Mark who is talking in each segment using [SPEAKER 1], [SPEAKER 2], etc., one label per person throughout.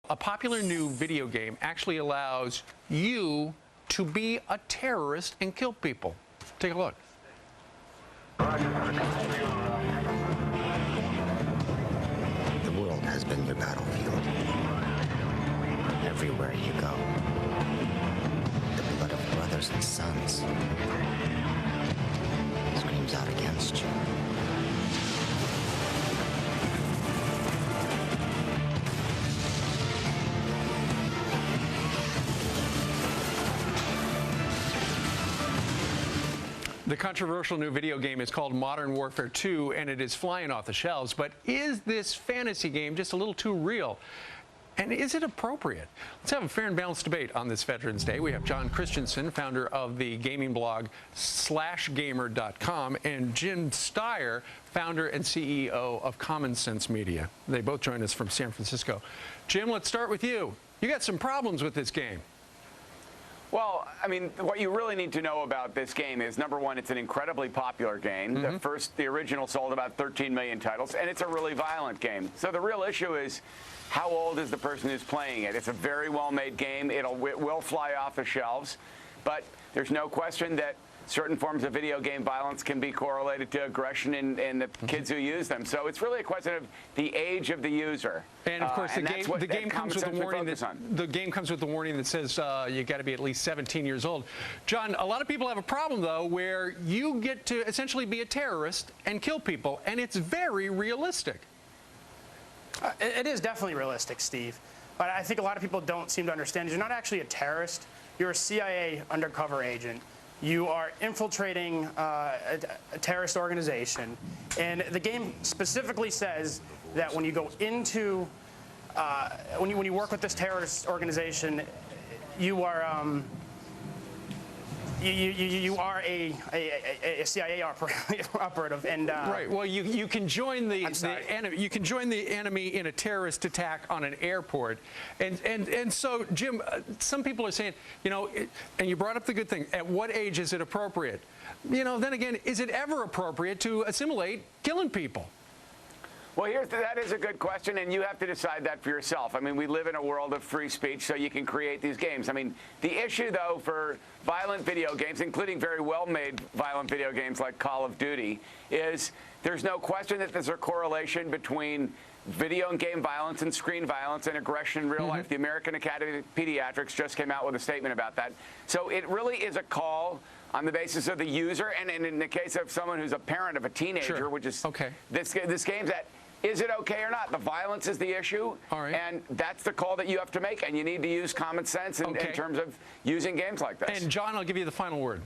[SPEAKER 1] A popular new video game actually allows you to be a terrorist and kill people. Take a look.
[SPEAKER 2] The world has been your battlefield. Everywhere you go, the blood of brothers and sons screams out against you.
[SPEAKER 1] The controversial new video game is called Modern Warfare 2, and it is flying off the shelves. But is this fantasy game just a little too real? And is it appropriate? Let's have a fair and balanced debate on this Veterans Day. We have John Christensen, founder of the gaming blog /gamer.com, and Jim Steyer, founder and CEO of Common Sense Media. They both join us from San Francisco. Jim, let's start with you. You got some problems with this game.
[SPEAKER 3] Well, I mean, what you really need to know about this game is, number one, it's an incredibly popular game. The original sold about 13 million titles, and it's a really violent game. So the real issue is, how old is the person who's playing it? It's a very well-made game. It will fly off the shelves, but there's no question that certain forms of video game violence can be correlated to aggression in the kids who use them. So it's really a question of the age of the user.
[SPEAKER 1] And of course, the game comes with a warning that says you got to be at least 17 years old. John, a lot of people have a problem though, where you get to essentially be a terrorist and kill people, and it's very realistic.
[SPEAKER 4] It is definitely realistic, Steve. But I think a lot of people don't seem to understand. You're not actually a terrorist. You're a CIA undercover agent. You are infiltrating a terrorist organization, and the game specifically says that when you go into, when you work with this terrorist organization, you are you are a CIA operative, and
[SPEAKER 1] right. Well, you can join the enemy in a terrorist attack on an airport, and so Jim, some people are saying, you know, and you brought up the good thing. At what age is it appropriate? You know, then again, is it ever appropriate to assimilate killing people?
[SPEAKER 3] Well, that is a good question, and you have to decide that for yourself. I mean, we live in a world of free speech, so you can create these games. I mean, the issue, though, for violent video games, including very well-made violent video games like Call of Duty, is there's no question that there's a correlation between video and game violence and screen violence and aggression in real life. The American Academy of Pediatrics just came out with a statement about that. So it really is a call on the basis of the user, and in the case of someone who's a parent of a teenager, which is this game's at. Is it okay or not? The violence is the issue, and that's the call that you have to make, and you need to use common sense in terms of using games like this.
[SPEAKER 1] And John, I'll give you the final word.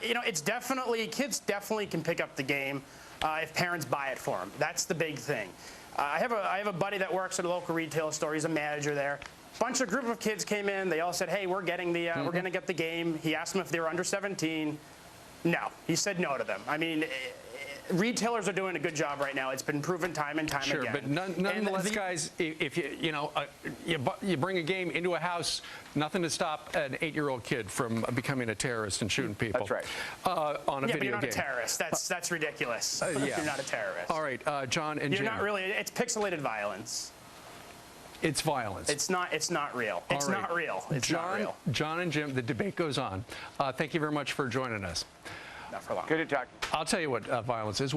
[SPEAKER 4] You know, it's definitely, kids definitely can pick up the game if parents buy it for them. That's the big thing. I have a buddy that works at a local retail store. He's a manager there. Group of kids came in. They all said, "Hey, we're getting the we're going to get the game." He asked them if they were under 17. No, he said no to them. I mean, retailers are doing a good job right now. It's been proven time and time again.
[SPEAKER 1] Sure, but nonetheless, guys, if you bring a game into a house, nothing to stop an 8-year-old kid from becoming a terrorist and shooting people.
[SPEAKER 3] That's right.
[SPEAKER 1] On a video game.
[SPEAKER 4] Yeah, but you're not a terrorist. That's ridiculous. You're not a terrorist.
[SPEAKER 1] All right, John and Jim.
[SPEAKER 4] You're not really. It's pixelated violence.
[SPEAKER 1] It's violence.
[SPEAKER 4] It's not real. It's not real. It's not real.
[SPEAKER 1] John and Jim, the debate goes on. Thank you very much for joining us.
[SPEAKER 4] Not for long.
[SPEAKER 3] Good to talk.
[SPEAKER 1] I'll tell you what violence is.